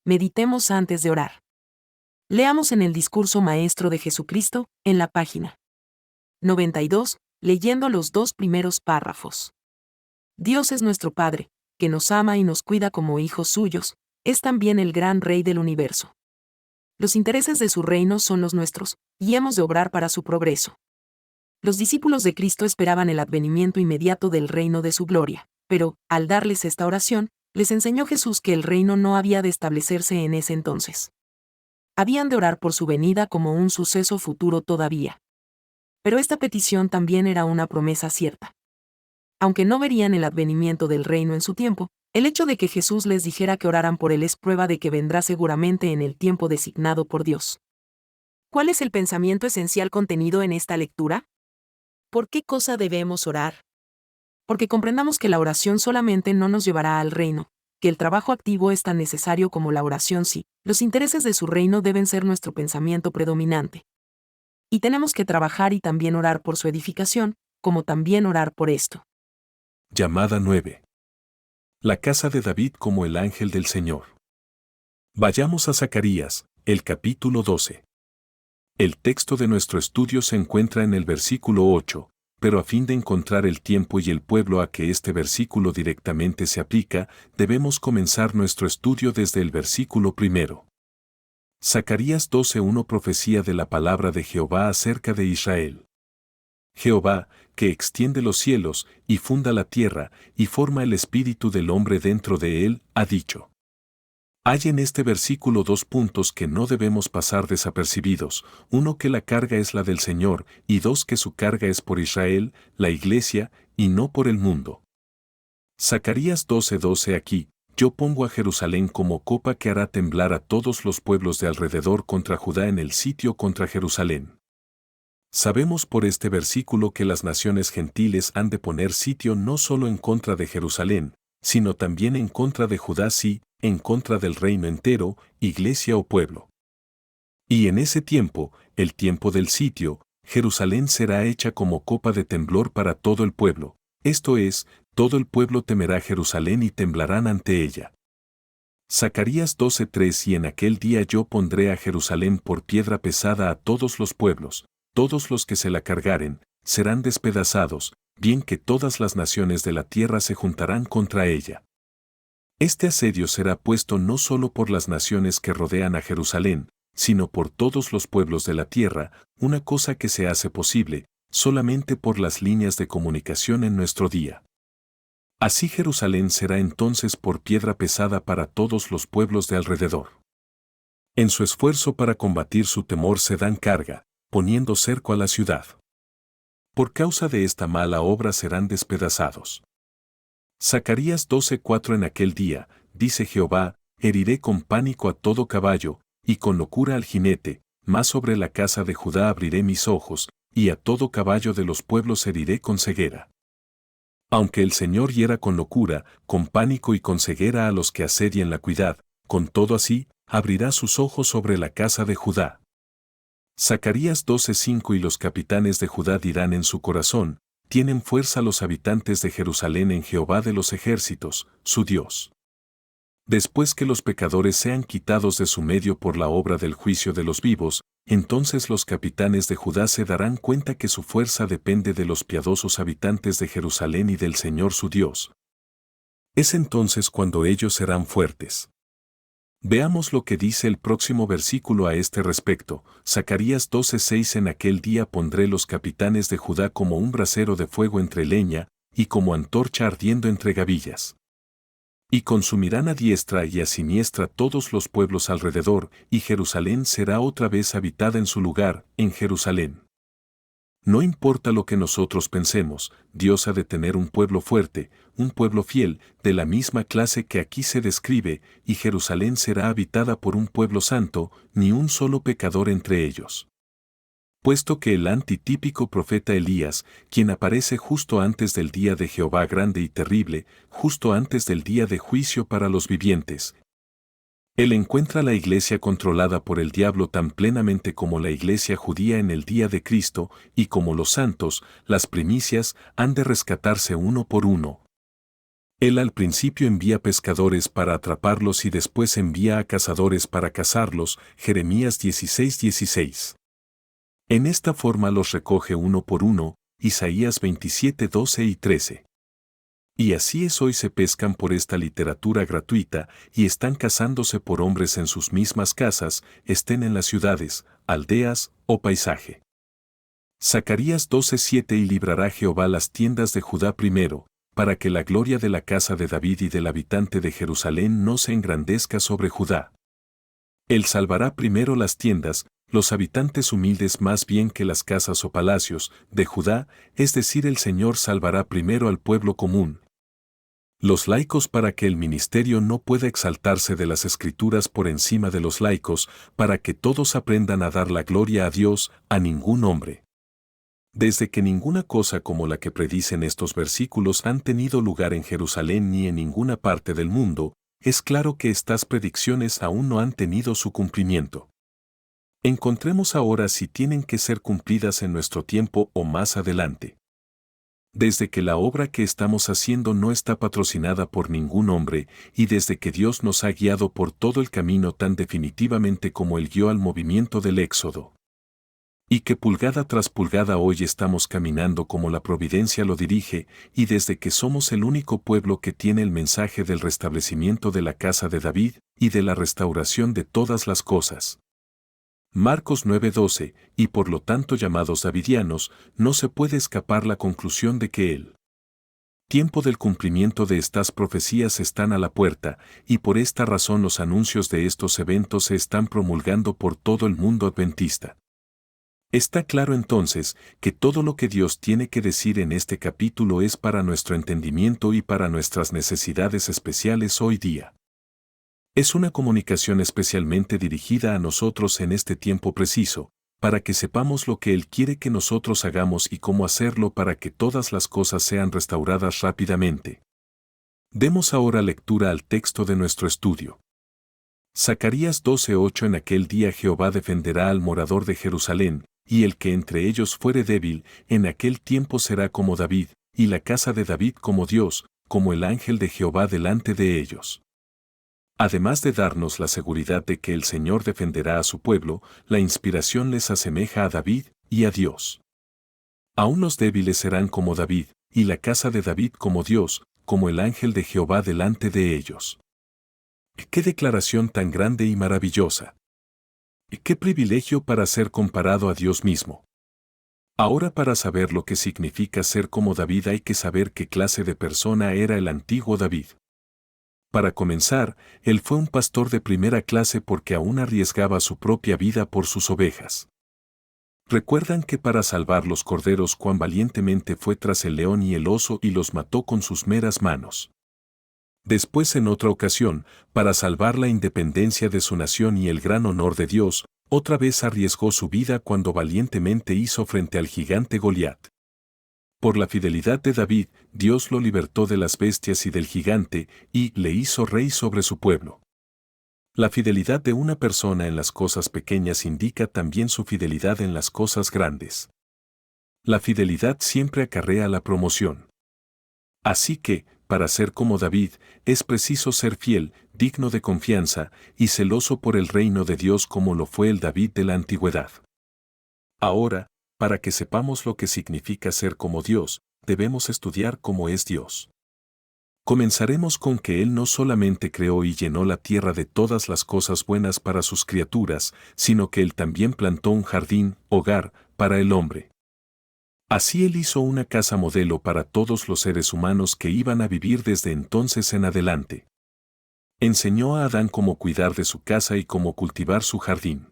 Meditemos antes de orar. Leamos en el discurso maestro de Jesucristo, en la página 92, leyendo los 2 primeros párrafos. Dios es nuestro Padre, que nos ama y nos cuida como hijos suyos, es también el gran Rey del universo. Los intereses de su reino son los nuestros, y hemos de obrar para su progreso. Los discípulos de Cristo esperaban el advenimiento inmediato del reino de su gloria, pero, al darles esta oración, les enseñó Jesús que el reino no había de establecerse en ese entonces. Habían de orar por su venida como un suceso futuro todavía. Pero esta petición también era una promesa cierta. Aunque no verían el advenimiento del reino en su tiempo, el hecho de que Jesús les dijera que oraran por él es prueba de que vendrá seguramente en el tiempo designado por Dios. ¿Cuál es el pensamiento esencial contenido en esta lectura? ¿Por qué cosa debemos orar? Porque comprendamos que la oración solamente no nos llevará al reino, que el trabajo activo es tan necesario como la oración sí, los intereses de su reino deben ser nuestro pensamiento predominante. Y tenemos que trabajar y también orar por su edificación, como también orar por esto. Llamada 9. La casa de David como el ángel del Señor. Vayamos a Zacarías, el capítulo 12. El texto de nuestro estudio se encuentra en el versículo 8, pero a fin de encontrar el tiempo y el pueblo a que este versículo directamente se aplica, debemos comenzar nuestro estudio desde el versículo 1. Zacarías 12:1 profecía de la palabra de Jehová acerca de Israel. Jehová, que extiende los cielos, y funda la tierra, y forma el espíritu del hombre dentro de él, ha dicho. Hay en este versículo 2 puntos que no debemos pasar desapercibidos: 1, que la carga es la del Señor, y 2, que su carga es por Israel, la iglesia, y no por el mundo. Zacarías 12:12 aquí, yo pongo a Jerusalén como copa que hará temblar a todos los pueblos de alrededor contra Judá en el sitio contra Jerusalén. Sabemos por este versículo que las naciones gentiles han de poner sitio no solo en contra de Jerusalén, sino también en contra de Judá, sí, en contra del reino entero, iglesia o pueblo. Y en ese tiempo, el tiempo del sitio, Jerusalén será hecha como copa de temblor para todo el pueblo, esto es, todo el pueblo temerá Jerusalén y temblarán ante ella. Zacarías 12:3 y en aquel día yo pondré a Jerusalén por piedra pesada a todos los pueblos, todos los que se la cargaren, serán despedazados, bien que todas las naciones de la tierra se juntarán contra ella. Este asedio será puesto no solo por las naciones que rodean a Jerusalén, sino por todos los pueblos de la tierra, una cosa que se hace posible, solamente por las líneas de comunicación en nuestro día. Así Jerusalén será entonces por piedra pesada para todos los pueblos de alrededor. En su esfuerzo para combatir su temor se dan carga, poniendo cerco a la ciudad. Por causa de esta mala obra serán despedazados. Zacarías 12:4 en aquel día, dice Jehová, heriré con pánico a todo caballo, y con locura al jinete, mas sobre la casa de Judá abriré mis ojos, y a todo caballo de los pueblos heriré con ceguera. Aunque el Señor hiera con locura, con pánico y con ceguera a los que asedian la ciudad, con todo así, abrirá sus ojos sobre la casa de Judá. Zacarías 12:5 y los capitanes de Judá dirán en su corazón, tienen fuerza los habitantes de Jerusalén en Jehová de los ejércitos, su Dios. Después que los pecadores sean quitados de su medio por la obra del juicio de los vivos, entonces los capitanes de Judá se darán cuenta que su fuerza depende de los piadosos habitantes de Jerusalén y del Señor su Dios. Es entonces cuando ellos serán fuertes. Veamos lo que dice el próximo versículo a este respecto. Zacarías 12:6 en aquel día pondré los capitanes de Judá como un brasero de fuego entre leña, y como antorcha ardiendo entre gavillas. Y consumirán a diestra y a siniestra todos los pueblos alrededor, y Jerusalén será otra vez habitada en su lugar, en Jerusalén. No importa lo que nosotros pensemos, Dios ha de tener un pueblo fuerte, un pueblo fiel, de la misma clase que aquí se describe, y Jerusalén será habitada por un pueblo santo, ni un solo pecador entre ellos. Puesto que el antitípico profeta Elías, quien aparece justo antes del día de Jehová grande y terrible, justo antes del día de juicio para los vivientes, él encuentra la iglesia controlada por el diablo tan plenamente como la iglesia judía en el día de Cristo, y como los santos, las primicias, han de rescatarse uno por uno. Él al principio envía pescadores para atraparlos y después envía a cazadores para cazarlos, Jeremías 16:16. En esta forma los recoge uno por uno, Isaías 27:12 y 13. Y así es, hoy se pescan por esta literatura gratuita y están casándose por hombres en sus mismas casas, estén en las ciudades, aldeas o paisaje. Zacarías 12:7. Y librará Jehová las tiendas de Judá primero, para que la gloria de la casa de David y del habitante de Jerusalén no se engrandezca sobre Judá. Él salvará primero las tiendas, los habitantes humildes más bien que las casas o palacios, de Judá, es decir, el Señor salvará primero al pueblo común. Los laicos, para que el ministerio no pueda exaltarse de las Escrituras por encima de los laicos, para que todos aprendan a dar la gloria a Dios, a ningún hombre. Desde que ninguna cosa como la que predicen estos versículos han tenido lugar en Jerusalén ni en ninguna parte del mundo, es claro que estas predicciones aún no han tenido su cumplimiento. Encontremos ahora si tienen que ser cumplidas en nuestro tiempo o más adelante. Desde que la obra que estamos haciendo no está patrocinada por ningún hombre, y desde que Dios nos ha guiado por todo el camino tan definitivamente como Él guió al movimiento del Éxodo. Y que pulgada tras pulgada hoy estamos caminando como la providencia lo dirige, y desde que somos el único pueblo que tiene el mensaje del restablecimiento de la casa de David, y de la restauración de todas las cosas. Marcos 9:12, y por lo tanto llamados davidianos, no se puede escapar la conclusión de que el tiempo del cumplimiento de estas profecías están a la puerta, y por esta razón los anuncios de estos eventos se están promulgando por todo el mundo adventista. Está claro entonces que todo lo que Dios tiene que decir en este capítulo es para nuestro entendimiento y para nuestras necesidades especiales hoy día. Es una comunicación especialmente dirigida a nosotros en este tiempo preciso, para que sepamos lo que Él quiere que nosotros hagamos y cómo hacerlo para que todas las cosas sean restauradas rápidamente. Demos ahora lectura al texto de nuestro estudio. Zacarías 12:8. En aquel día Jehová defenderá al morador de Jerusalén, y el que entre ellos fuere débil, en aquel tiempo será como David, y la casa de David como Dios, como el ángel de Jehová delante de ellos. Además de darnos la seguridad de que el Señor defenderá a su pueblo, la inspiración les asemeja a David y a Dios. Aún los débiles serán como David, y la casa de David como Dios, como el ángel de Jehová delante de ellos. ¡Qué declaración tan grande y maravillosa! ¡Qué privilegio para ser comparado a Dios mismo! Ahora, para saber lo que significa ser como David hay que saber qué clase de persona era el antiguo David. Para comenzar, él fue un pastor de primera clase porque aún arriesgaba su propia vida por sus ovejas. ¿Recuerdan que para salvar los corderos cuán valientemente fue tras el león y el oso y los mató con sus meras manos? Después, en otra ocasión, para salvar la independencia de su nación y el gran honor de Dios, otra vez arriesgó su vida cuando valientemente hizo frente al gigante Goliat. Por la fidelidad de David, Dios lo libertó de las bestias y del gigante, y le hizo rey sobre su pueblo. La fidelidad de una persona en las cosas pequeñas indica también su fidelidad en las cosas grandes. La fidelidad siempre acarrea la promoción. Así que, para ser como David, es preciso ser fiel, digno de confianza, y celoso por el reino de Dios como lo fue el David de la antigüedad. Ahora, para que sepamos lo que significa ser como Dios, debemos estudiar cómo es Dios. Comenzaremos con que Él no solamente creó y llenó la tierra de todas las cosas buenas para sus criaturas, sino que Él también plantó un jardín, hogar, para el hombre. Así Él hizo una casa modelo para todos los seres humanos que iban a vivir desde entonces en adelante. Enseñó a Adán cómo cuidar de su casa y cómo cultivar su jardín.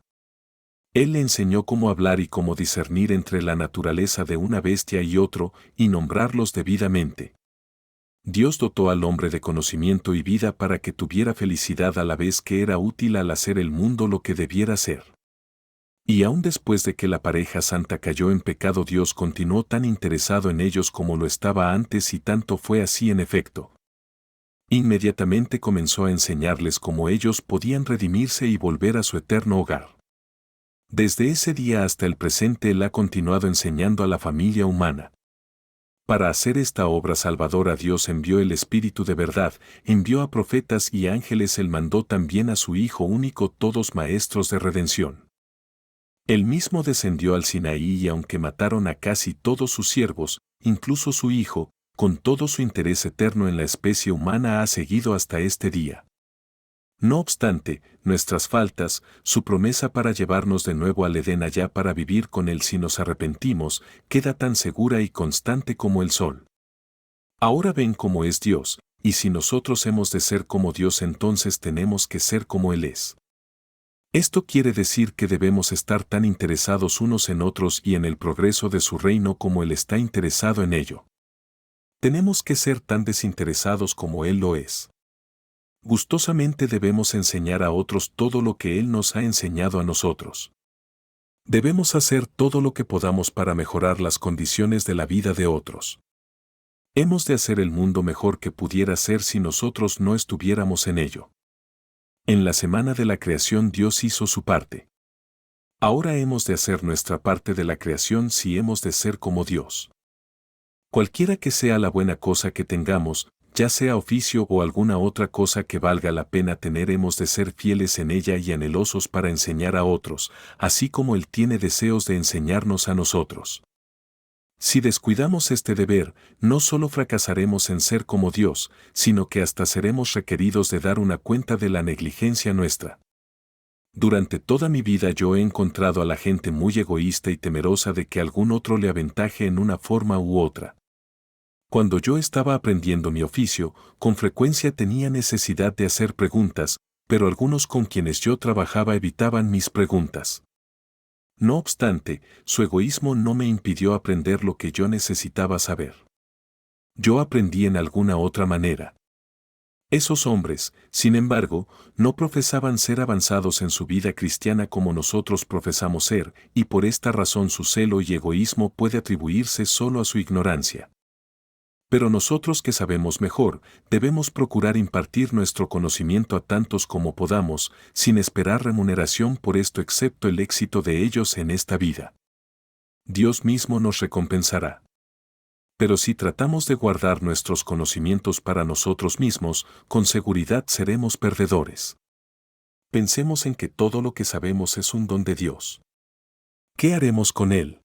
Él le enseñó cómo hablar y cómo discernir entre la naturaleza de una bestia y otro, y nombrarlos debidamente. Dios dotó al hombre de conocimiento y vida para que tuviera felicidad a la vez que era útil al hacer el mundo lo que debiera ser. Y aún después de que la pareja santa cayó en pecado, Dios continuó tan interesado en ellos como lo estaba antes, y tanto fue así en efecto. Inmediatamente comenzó a enseñarles cómo ellos podían redimirse y volver a su eterno hogar. Desde ese día hasta el presente Él ha continuado enseñando a la familia humana. Para hacer esta obra salvadora Dios envió el Espíritu de verdad, envió a profetas y ángeles, Él mandó también a su Hijo único, todos maestros de redención. Él mismo descendió al Sinaí y aunque mataron a casi todos sus siervos, incluso su Hijo, con todo su interés eterno en la especie humana ha seguido hasta este día. No obstante, nuestras faltas, su promesa para llevarnos de nuevo al Edén allá para vivir con Él si nos arrepentimos, queda tan segura y constante como el sol. Ahora ven cómo es Dios, y si nosotros hemos de ser como Dios, entonces tenemos que ser como Él es. Esto quiere decir que debemos estar tan interesados unos en otros y en el progreso de su reino como Él está interesado en ello. Tenemos que ser tan desinteresados como Él lo es. Gustosamente debemos enseñar a otros todo lo que Él nos ha enseñado a nosotros. Debemos hacer todo lo que podamos para mejorar las condiciones de la vida de otros. Hemos de hacer el mundo mejor que pudiera ser si nosotros no estuviéramos en ello. En la semana de la creación Dios hizo su parte. Ahora hemos de hacer nuestra parte de la creación si hemos de ser como Dios. Cualquiera que sea la buena cosa que tengamos, ya sea oficio o alguna otra cosa que valga la pena tener, hemos de ser fieles en ella y anhelosos para enseñar a otros, así como Él tiene deseos de enseñarnos a nosotros. Si descuidamos este deber, no solo fracasaremos en ser como Dios, sino que hasta seremos requeridos de dar una cuenta de la negligencia nuestra. Durante toda mi vida yo he encontrado a la gente muy egoísta y temerosa de que algún otro le aventaje en una forma u otra. Cuando yo estaba aprendiendo mi oficio, con frecuencia tenía necesidad de hacer preguntas, pero algunos con quienes yo trabajaba evitaban mis preguntas. No obstante, su egoísmo no me impidió aprender lo que yo necesitaba saber. Yo aprendí en alguna otra manera. Esos hombres, sin embargo, no profesaban ser avanzados en su vida cristiana como nosotros profesamos ser, y por esta razón su celo y egoísmo puede atribuirse solo a su ignorancia. Pero nosotros que sabemos mejor, debemos procurar impartir nuestro conocimiento a tantos como podamos, sin esperar remuneración por esto excepto el éxito de ellos en esta vida. Dios mismo nos recompensará. Pero si tratamos de guardar nuestros conocimientos para nosotros mismos, con seguridad seremos perdedores. Pensemos en que todo lo que sabemos es un don de Dios. ¿Qué haremos con él?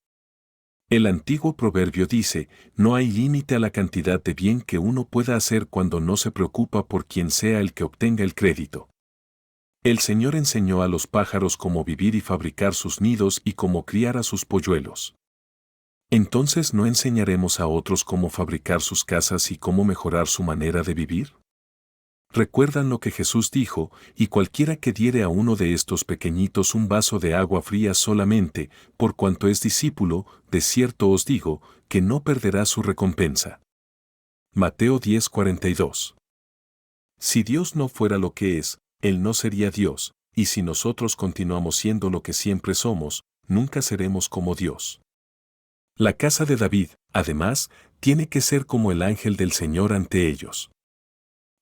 El antiguo proverbio dice, no hay límite a la cantidad de bien que uno pueda hacer cuando no se preocupa por quien sea el que obtenga el crédito. El Señor enseñó a los pájaros cómo vivir y fabricar sus nidos y cómo criar a sus polluelos. ¿Entonces no enseñaremos a otros cómo fabricar sus casas y cómo mejorar su manera de vivir? Recuerdan lo que Jesús dijo, y cualquiera que diere a uno de estos pequeñitos un vaso de agua fría solamente, por cuanto es discípulo, de cierto os digo, que no perderá su recompensa. Mateo 10:42. Si Dios no fuera lo que es, Él no sería Dios, y si nosotros continuamos siendo lo que siempre somos, nunca seremos como Dios. La casa de David, además, tiene que ser como el ángel del Señor ante ellos.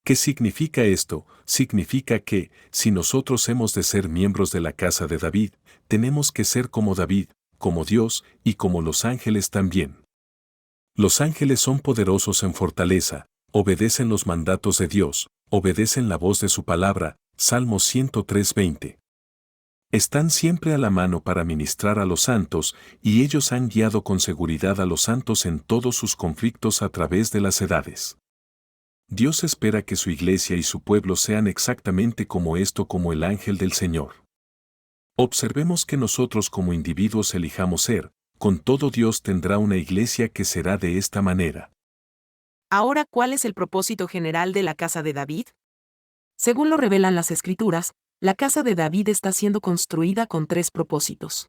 ¿Qué significa esto? Significa que, si nosotros hemos de ser miembros de la casa de David, tenemos que ser como David, como Dios y como los ángeles también. Los ángeles son poderosos en fortaleza, obedecen los mandatos de Dios, obedecen la voz de su palabra, Salmos 103:20. Están siempre a la mano para ministrar a los santos, y ellos han guiado con seguridad a los santos en todos sus conflictos a través de las edades. Dios espera que su iglesia y su pueblo sean exactamente como esto, como el ángel del Señor. Observemos que nosotros como individuos elijamos ser, con todo Dios tendrá una iglesia que será de esta manera. Ahora, ¿cuál es el propósito general de la casa de David? Según lo revelan las Escrituras, la casa de David está siendo construida con 3 propósitos.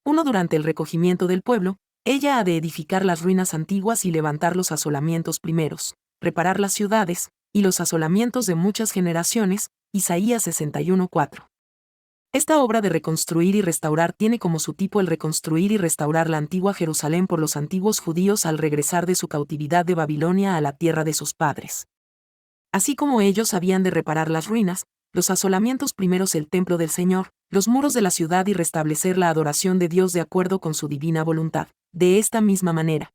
Uno, durante el recogimiento del pueblo, ella ha de edificar las ruinas antiguas y levantar los asolamientos primeros, reparar las ciudades y los asolamientos de muchas generaciones, Isaías 61:4. Esta obra de reconstruir y restaurar tiene como su tipo el reconstruir y restaurar la antigua Jerusalén por los antiguos judíos al regresar de su cautividad de Babilonia a la tierra de sus padres. Así como ellos habían de reparar las ruinas, los asolamientos primeros, el templo del Señor, los muros de la ciudad y restablecer la adoración de Dios de acuerdo con su divina voluntad. De esta misma manera,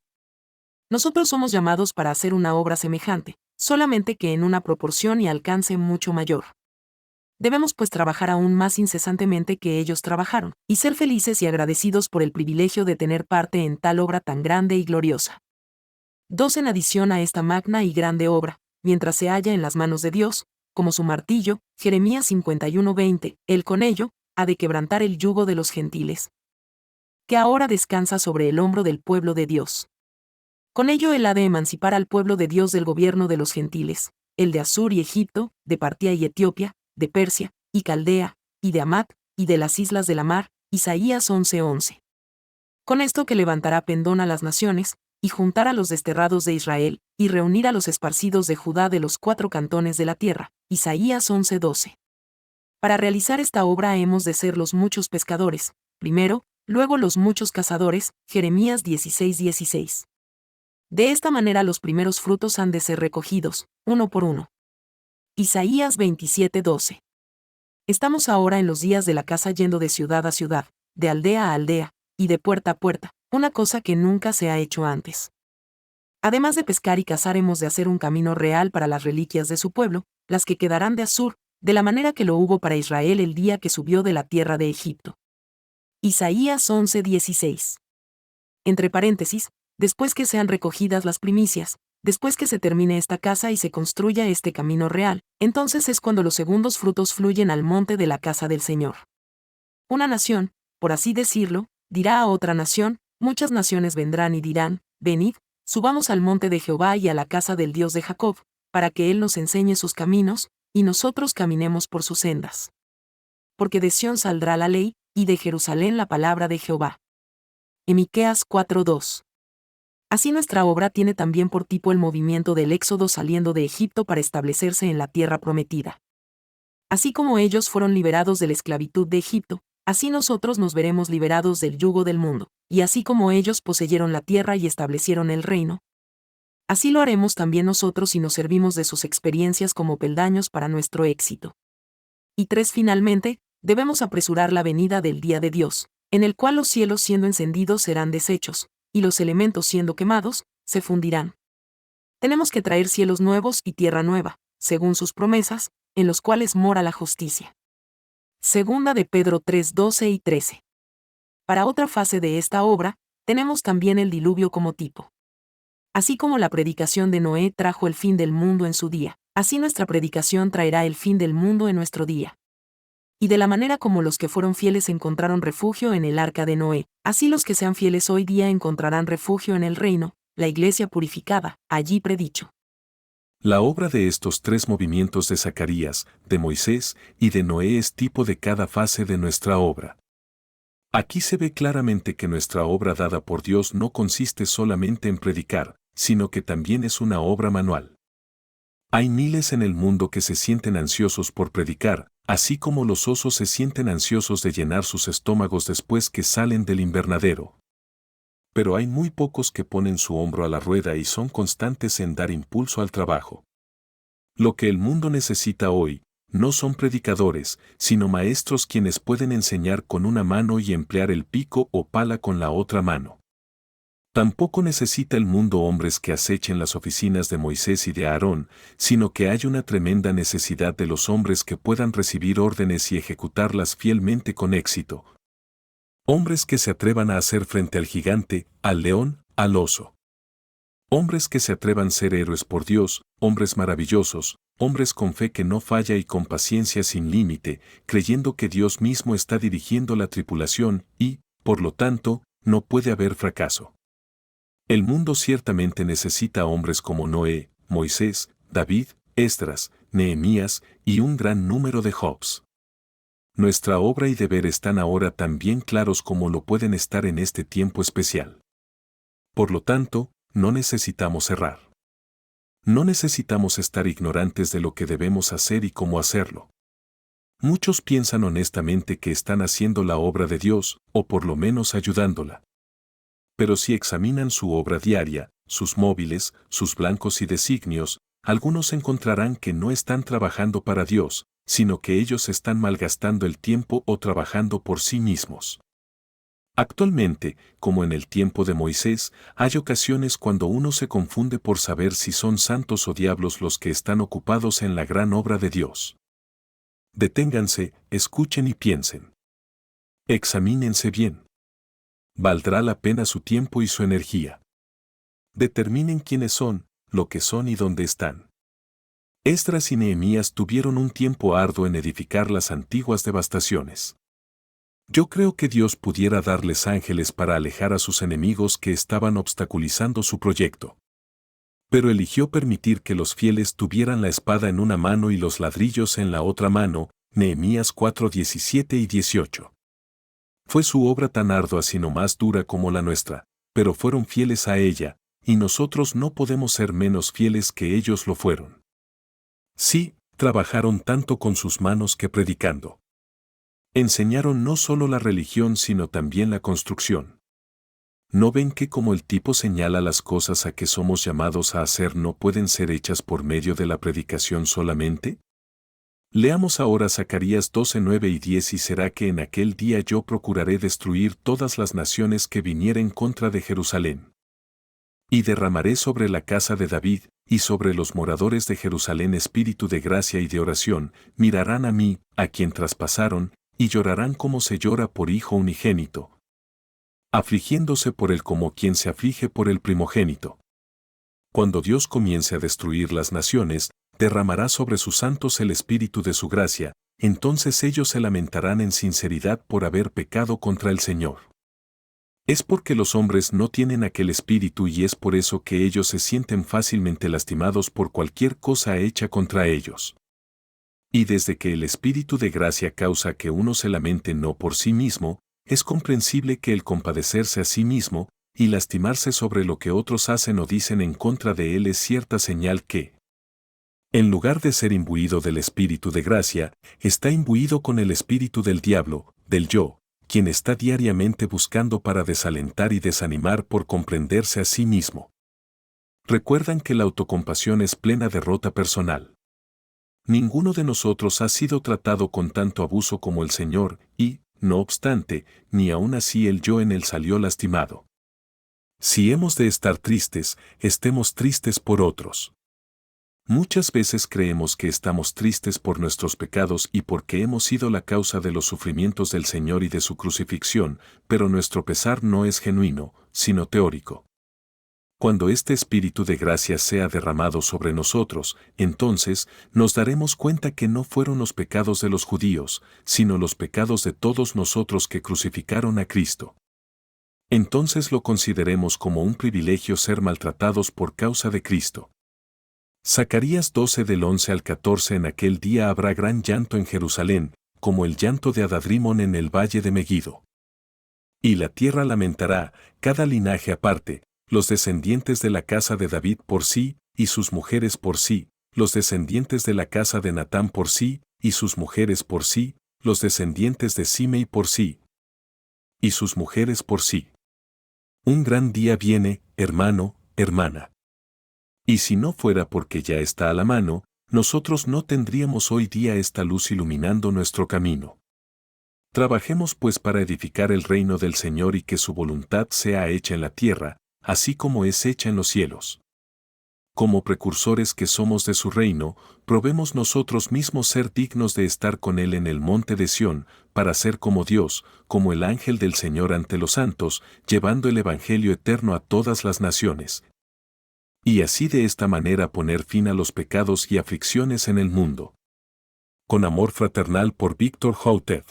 Nosotros somos llamados para hacer una obra semejante, solamente que en una proporción y alcance mucho mayor. Debemos pues trabajar aún más incesantemente que ellos trabajaron, y ser felices y agradecidos por el privilegio de tener parte en tal obra tan grande y gloriosa. 2. En adición a esta magna y grande obra, mientras se halla en las manos de Dios, como su martillo, Jeremías 51:20, Él con ello, ha de quebrantar el yugo de los gentiles, que ahora descansa sobre el hombro del pueblo de Dios. Con ello Él ha de emancipar al pueblo de Dios del gobierno de los gentiles, el de Asur y Egipto, de Partia y Etiopía, de Persia, y Caldea, y de Amat, y de las islas de la mar, Isaías 11:11. Con esto que levantará pendón a las naciones, y juntar a los desterrados de Israel, y reunir a los esparcidos de Judá de los 4 cantones de la tierra, Isaías 11:12. Para realizar esta obra hemos de ser los muchos pescadores, primero, luego los muchos cazadores, Jeremías 16:16. De esta manera los primeros frutos han de ser recogidos, uno por uno. Isaías 27:12. Estamos ahora en los días de la caza yendo de ciudad a ciudad, de aldea a aldea, y de puerta a puerta, una cosa que nunca se ha hecho antes. Además de pescar y cazar hemos de hacer un camino real para las reliquias de su pueblo, las que quedarán de Asur, de la manera que lo hubo para Israel el día que subió de la tierra de Egipto. Isaías 11:16. Entre paréntesis, después que sean recogidas las primicias, después que se termine esta casa y se construya este camino real, entonces es cuando los segundos frutos fluyen al monte de la casa del Señor. Una nación, por así decirlo, dirá a otra nación, muchas naciones vendrán y dirán, venid, subamos al monte de Jehová y a la casa del Dios de Jacob, para que Él nos enseñe sus caminos, y nosotros caminemos por sus sendas. Porque de Sión saldrá la ley, y de Jerusalén la palabra de Jehová. Miqueas 4:2. Así nuestra obra tiene también por tipo el movimiento del éxodo saliendo de Egipto para establecerse en la tierra prometida. Así como ellos fueron liberados de la esclavitud de Egipto, así nosotros nos veremos liberados del yugo del mundo, y así como ellos poseyeron la tierra y establecieron el reino, así lo haremos también nosotros si nos servimos de sus experiencias como peldaños para nuestro éxito. Y 3. Finalmente, debemos apresurar la venida del día de Dios, en el cual los cielos siendo encendidos serán deshechos, y los elementos siendo quemados, se fundirán. Tenemos que traer cielos nuevos y tierra nueva, según sus promesas, en los cuales mora la justicia. Segunda de Pedro 3:12 y 13. Para otra fase de esta obra, tenemos también el diluvio como tipo. Así como la predicación de Noé trajo el fin del mundo en su día, así nuestra predicación traerá el fin del mundo en nuestro día. Y de la manera como los que fueron fieles encontraron refugio en el arca de Noé, así los que sean fieles hoy día encontrarán refugio en el reino, la iglesia purificada, allí predicho. La obra de estos 3 movimientos de Zacarías, de Moisés y de Noé es tipo de cada fase de nuestra obra. Aquí se ve claramente que nuestra obra dada por Dios no consiste solamente en predicar, sino que también es una obra manual. Hay miles en el mundo que se sienten ansiosos por predicar, así como los osos se sienten ansiosos de llenar sus estómagos después que salen del invernadero. Pero hay muy pocos que ponen su hombro a la rueda y son constantes en dar impulso al trabajo. Lo que el mundo necesita hoy, no son predicadores, sino maestros quienes pueden enseñar con una mano y emplear el pico o pala con la otra mano. Tampoco necesita el mundo hombres que acechen las oficinas de Moisés y de Aarón, sino que hay una tremenda necesidad de los hombres que puedan recibir órdenes y ejecutarlas fielmente con éxito. Hombres que se atrevan a hacer frente al gigante, al león, al oso. Hombres que se atrevan a ser héroes por Dios, hombres maravillosos, hombres con fe que no falla y con paciencia sin límite, creyendo que Dios mismo está dirigiendo la tripulación y, por lo tanto, no puede haber fracaso. El mundo ciertamente necesita hombres como Noé, Moisés, David, Esdras, Nehemías y un gran número de Jobs. Nuestra obra y deber están ahora tan bien claros como lo pueden estar en este tiempo especial. Por lo tanto, no necesitamos errar. No necesitamos estar ignorantes de lo que debemos hacer y cómo hacerlo. Muchos piensan honestamente que están haciendo la obra de Dios, o por lo menos ayudándola. Pero si examinan su obra diaria, sus móviles, sus blancos y designios, algunos encontrarán que no están trabajando para Dios, sino que ellos están malgastando el tiempo o trabajando por sí mismos. Actualmente, como en el tiempo de Moisés, hay ocasiones cuando uno se confunde por saber si son santos o diablos los que están ocupados en la gran obra de Dios. Deténganse, escuchen y piensen. Examínense bien. Valdrá la pena su tiempo y su energía. Determinen quiénes son, lo que son y dónde están. Esdras y Nehemías tuvieron un tiempo arduo en edificar las antiguas devastaciones. Yo creo que Dios pudiera darles ángeles para alejar a sus enemigos que estaban obstaculizando su proyecto. Pero eligió permitir que los fieles tuvieran la espada en una mano y los ladrillos en la otra mano, Nehemías 4:17 y 18. Fue su obra tan ardua sino más dura como la nuestra, pero fueron fieles a ella, y nosotros no podemos ser menos fieles que ellos lo fueron. Sí, trabajaron tanto con sus manos que predicando. Enseñaron no solo la religión sino también la construcción. ¿No ven que como el tipo señala las cosas a que somos llamados a hacer no pueden ser hechas por medio de la predicación solamente? Leamos ahora Zacarías 12:9 y 10 y será que en aquel día yo procuraré destruir todas las naciones que vinieren contra de Jerusalén. Y derramaré sobre la casa de David, y sobre los moradores de Jerusalén espíritu de gracia y de oración, mirarán a mí, a quien traspasaron, y llorarán como se llora por hijo unigénito, afligiéndose por él como quien se aflige por el primogénito. Cuando Dios comience a destruir las naciones, derramará sobre sus santos el espíritu de su gracia, entonces ellos se lamentarán en sinceridad por haber pecado contra el Señor. Es porque los hombres no tienen aquel espíritu y es por eso que ellos se sienten fácilmente lastimados por cualquier cosa hecha contra ellos. Y desde que el espíritu de gracia causa que uno se lamente no por sí mismo, es comprensible que el compadecerse a sí mismo y lastimarse sobre lo que otros hacen o dicen en contra de él es cierta señal que, en lugar de ser imbuido del espíritu de gracia, está imbuido con el espíritu del diablo, del yo, quien está diariamente buscando para desalentar y desanimar por comprenderse a sí mismo. Recuerdan que la autocompasión es plena derrota personal. Ninguno de nosotros ha sido tratado con tanto abuso como el Señor, y, no obstante, ni aun así el yo en él salió lastimado. Si hemos de estar tristes, estemos tristes por otros. Muchas veces creemos que estamos tristes por nuestros pecados y porque hemos sido la causa de los sufrimientos del Señor y de su crucifixión, pero nuestro pesar no es genuino, sino teórico. Cuando este espíritu de gracia sea derramado sobre nosotros, entonces nos daremos cuenta que no fueron los pecados de los judíos, sino los pecados de todos nosotros que crucificaron a Cristo. Entonces lo consideremos como un privilegio ser maltratados por causa de Cristo. Zacarías 12 del 11 al 14 En aquel día habrá gran llanto en Jerusalén, como el llanto de Adadrimón en el valle de Megiddo. Y la tierra lamentará, cada linaje aparte, los descendientes de la casa de David por sí, y sus mujeres por sí, los descendientes de la casa de Natán por sí, y sus mujeres por sí, los descendientes de Simei por sí, y sus mujeres por sí. Un gran día viene, hermano, hermana. Y si no fuera porque ya está a la mano, nosotros no tendríamos hoy día esta luz iluminando nuestro camino. Trabajemos pues para edificar el reino del Señor y que su voluntad sea hecha en la tierra, así como es hecha en los cielos. Como precursores que somos de su reino, probemos nosotros mismos ser dignos de estar con Él en el monte de Sión, para ser como Dios, como el ángel del Señor ante los santos, llevando el Evangelio eterno a todas las naciones. Y así de esta manera poner fin a los pecados y aflicciones en el mundo. Con amor fraternal por Víctor Houteff.